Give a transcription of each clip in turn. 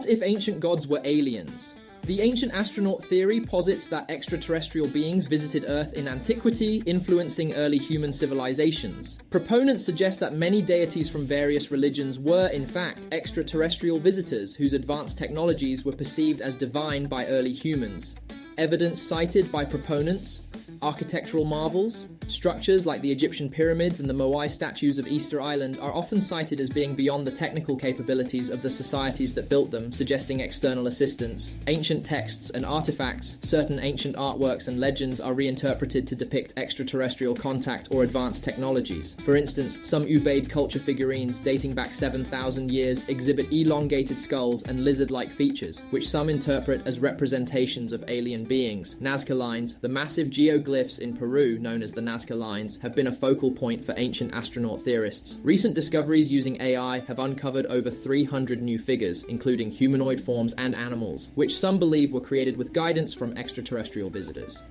if ancient gods were aliens? The ancient astronaut theory posits that extraterrestrial beings visited Earth in antiquity, influencing early human civilizations. Proponents suggest that many deities from various religions were, in fact, extraterrestrial visitors whose advanced technologies were perceived as divine by early humans. Evidence cited by proponents: architectural marvels. Structures like the Egyptian pyramids and the Moai statues of Easter Island are often cited as being beyond the technical capabilities of the societies that built them, suggesting external assistance. Ancient texts and artifacts, certain ancient artworks and legends are reinterpreted to depict extraterrestrial contact or advanced technologies. For instance, some Ubaid culture figurines dating back 7,000 years exhibit elongated skulls and lizard-like features, which some interpret as representations of alien beings. Nazca lines, the massive geoglyphs in Peru known as the Nazca lines, have been a focal point for ancient astronaut theorists. Recent discoveries using AI have uncovered over 300 new figures, including humanoid forms and animals, which some believe were created with guidance from extraterrestrial visitors.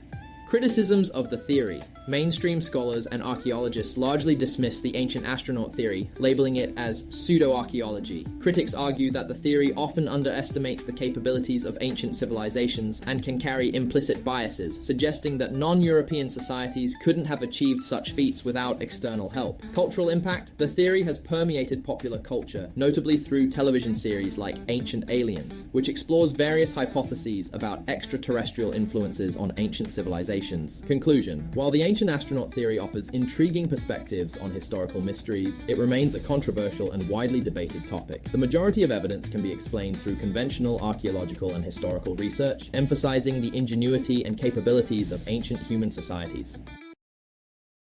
Criticisms of the theory. Mainstream scholars and archaeologists largely dismiss the ancient astronaut theory, labeling it as pseudo-archaeology. Critics argue that the theory often underestimates the capabilities of ancient civilizations and can carry implicit biases, suggesting that non-European societies couldn't have achieved such feats without external help. Cultural impact. The theory has permeated popular culture, notably through television series like Ancient Aliens, which explores various hypotheses about extraterrestrial influences on ancient civilizations. Conclusion. While the ancient astronaut theory offers intriguing perspectives on historical mysteries, it remains a controversial and widely debated topic. The majority of evidence can be explained through conventional archaeological and historical research, emphasizing the ingenuity and capabilities of ancient human societies.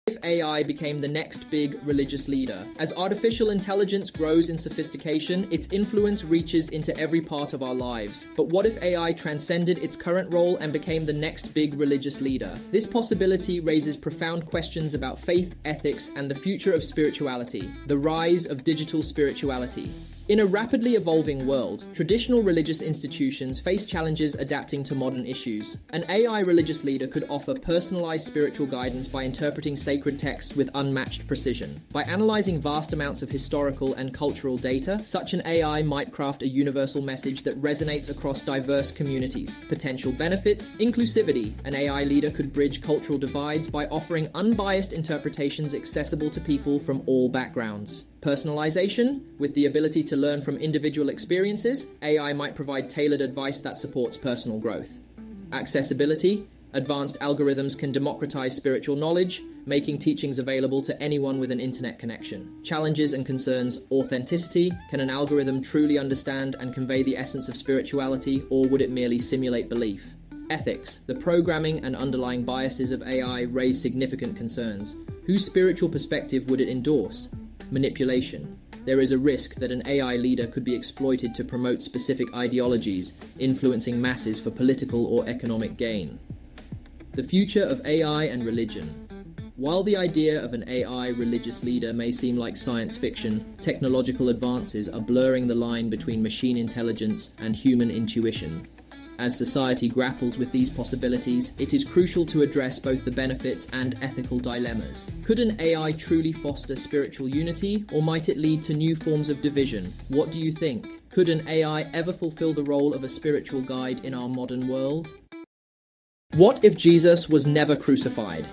If AI became the next big religious leader? As artificial intelligence grows in sophistication, its influence reaches into every part of our lives. But what if AI transcended its current role and became the next big religious leader? This possibility raises profound questions about faith, ethics, and the future of spirituality, the rise of digital spirituality. In a rapidly evolving world, traditional religious institutions face challenges adapting to modern issues. An AI religious leader could offer personalized spiritual guidance by interpreting sacred texts with unmatched precision. By analyzing vast amounts of historical and cultural data, such an AI might craft a universal message that resonates across diverse communities. Potential benefits: inclusivity. An AI leader could bridge cultural divides by offering unbiased interpretations accessible to people from all backgrounds. Personalization. With the ability to learn from individual experiences, AI might provide tailored advice that supports personal growth. Accessibility. Advanced algorithms can democratize spiritual knowledge, making teachings available to anyone with an internet connection. Challenges and concerns. Authenticity. Can an algorithm truly understand and convey the essence of spirituality, or would it merely simulate belief? Ethics. The programming and underlying biases of AI raise significant concerns. Whose spiritual perspective would it endorse? Manipulation. There is a risk that an AI leader could be exploited to promote specific ideologies, influencing masses for political or economic gain. The future of AI and religion. While the idea of an AI religious leader may seem like science fiction, technological advances are blurring the line between machine intelligence and human intuition. As society grapples with these possibilities, it is crucial to address both the benefits and ethical dilemmas. Could an AI truly foster spiritual unity, or might it lead to new forms of division? What do you think? Could an AI ever fulfill the role of a spiritual guide in our modern world? What if Jesus was never crucified?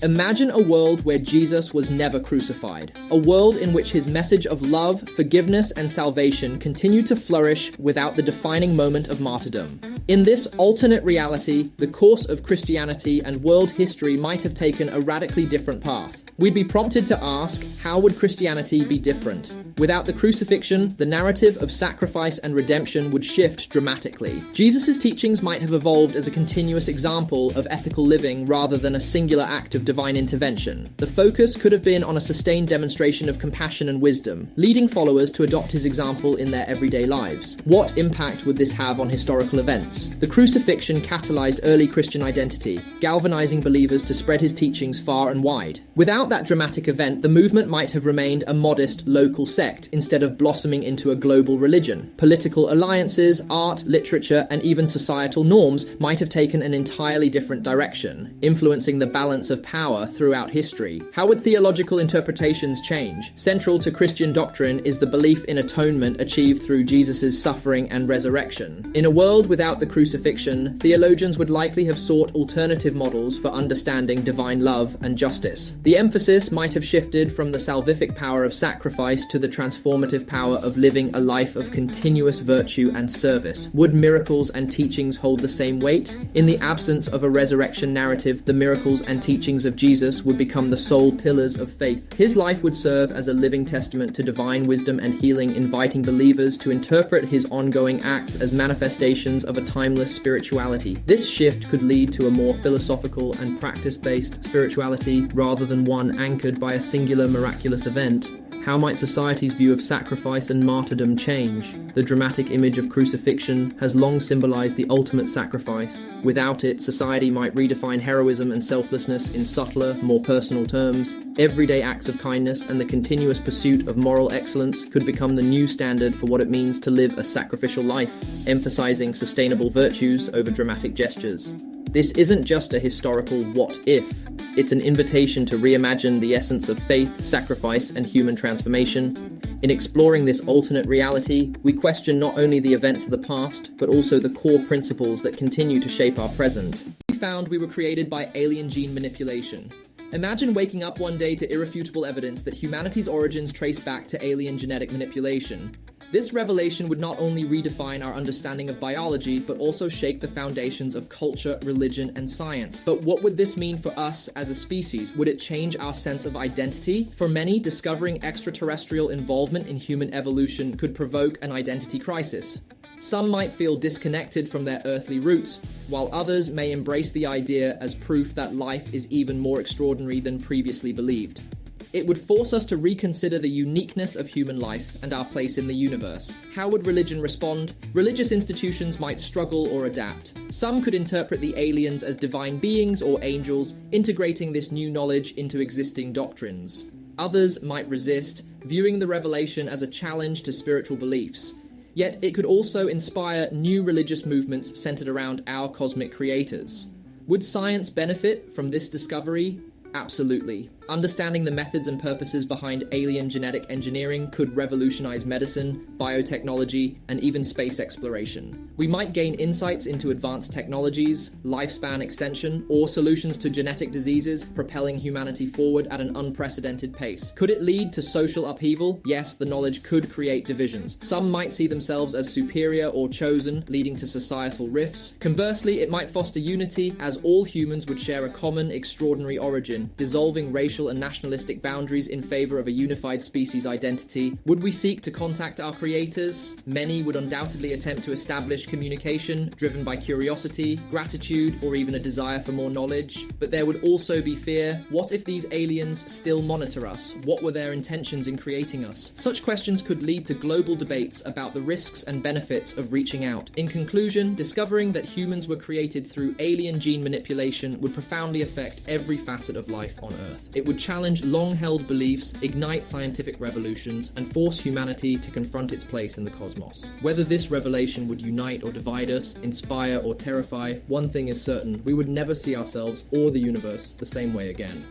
Imagine a world where Jesus was never crucified, a world in which his message of love, forgiveness, and salvation continued to flourish without the defining moment of martyrdom. In this alternate reality, the course of Christianity and world history might have taken a radically different path. We'd be prompted to ask, how would Christianity be different? Without the crucifixion, the narrative of sacrifice and redemption would shift dramatically. Jesus' teachings might have evolved as a continuous example of ethical living rather than a singular act of divine intervention. The focus could have been on a sustained demonstration of compassion and wisdom, leading followers to adopt his example in their everyday lives. What impact would this have on historical events? The crucifixion catalyzed early Christian identity, galvanizing believers to spread his teachings far and wide. Without Without that dramatic event, the movement might have remained a modest local sect instead of blossoming into a global religion. Political alliances, art, literature, and even societal norms might have taken an entirely different direction, influencing the balance of power throughout history. How would theological interpretations change? Central to Christian doctrine is the belief in atonement achieved through Jesus' suffering and resurrection. In a world without the crucifixion, theologians would likely have sought alternative models for understanding divine love and justice. The emphasis might have shifted from the salvific power of sacrifice to the transformative power of living a life of continuous virtue and service. Would miracles and teachings hold the same weight? In the absence of a resurrection narrative, the miracles and teachings of Jesus would become the sole pillars of faith. His life would serve as a living testament to divine wisdom and healing, inviting believers to interpret his ongoing acts as manifestations of a timeless spirituality. This shift could lead to a more philosophical and practice-based spirituality rather than one anchored by a singular miraculous event. How might society's view of sacrifice and martyrdom change? The dramatic image of crucifixion has long symbolized the ultimate sacrifice. Without it, society might redefine heroism and selflessness in subtler, more personal terms. Everyday acts of kindness and the continuous pursuit of moral excellence could become the new standard for what it means to live a sacrificial life, emphasizing sustainable virtues over dramatic gestures. This isn't just a historical what if. It's an invitation to reimagine the essence of faith, sacrifice, and human transformation. In exploring this alternate reality, we question not only the events of the past, but also the core principles that continue to shape our present. We found we were created by alien gene manipulation. Imagine waking up one day to irrefutable evidence that humanity's origins trace back to alien genetic manipulation. This revelation would not only redefine our understanding of biology, but also shake the foundations of culture, religion, and science. But what would this mean for us as a species? Would it change our sense of identity? For many, discovering extraterrestrial involvement in human evolution could provoke an identity crisis. Some might feel disconnected from their earthly roots, while others may embrace the idea as proof that life is even more extraordinary than previously believed. It would force us to reconsider the uniqueness of human life and our place in the universe. How would religion respond? Religious institutions might struggle or adapt. Some could interpret the aliens as divine beings or angels, integrating this new knowledge into existing doctrines. Others might resist, viewing the revelation as a challenge to spiritual beliefs. Yet it could also inspire new religious movements centered around our cosmic creators. Would science benefit from this discovery? Absolutely. Understanding the methods and purposes behind alien genetic engineering could revolutionize medicine, biotechnology, and even space exploration. We might gain insights into advanced technologies, lifespan extension, or solutions to genetic diseases, propelling humanity forward at an unprecedented pace. Could it lead to social upheaval? Yes, the knowledge could create divisions. Some might see themselves as superior or chosen, leading to societal rifts. Conversely, it might foster unity, as all humans would share a common, extraordinary origin, dissolving racial and nationalistic boundaries in favor of a unified species identity. Would we seek to contact our creators? Many would undoubtedly attempt to establish communication driven by curiosity, gratitude, or even a desire for more knowledge. But there would also be fear. What if these aliens still monitor us? What were their intentions in creating us? Such questions could lead to global debates about the risks and benefits of reaching out. In conclusion, discovering that humans were created through alien gene manipulation would profoundly affect every facet of life on Earth. It would challenge long-held beliefs, ignite scientific revolutions, and force humanity to confront its place in the cosmos. Whether this revelation would unite or divide us, inspire or terrify, one thing is certain: we would never see ourselves or the universe the same way again.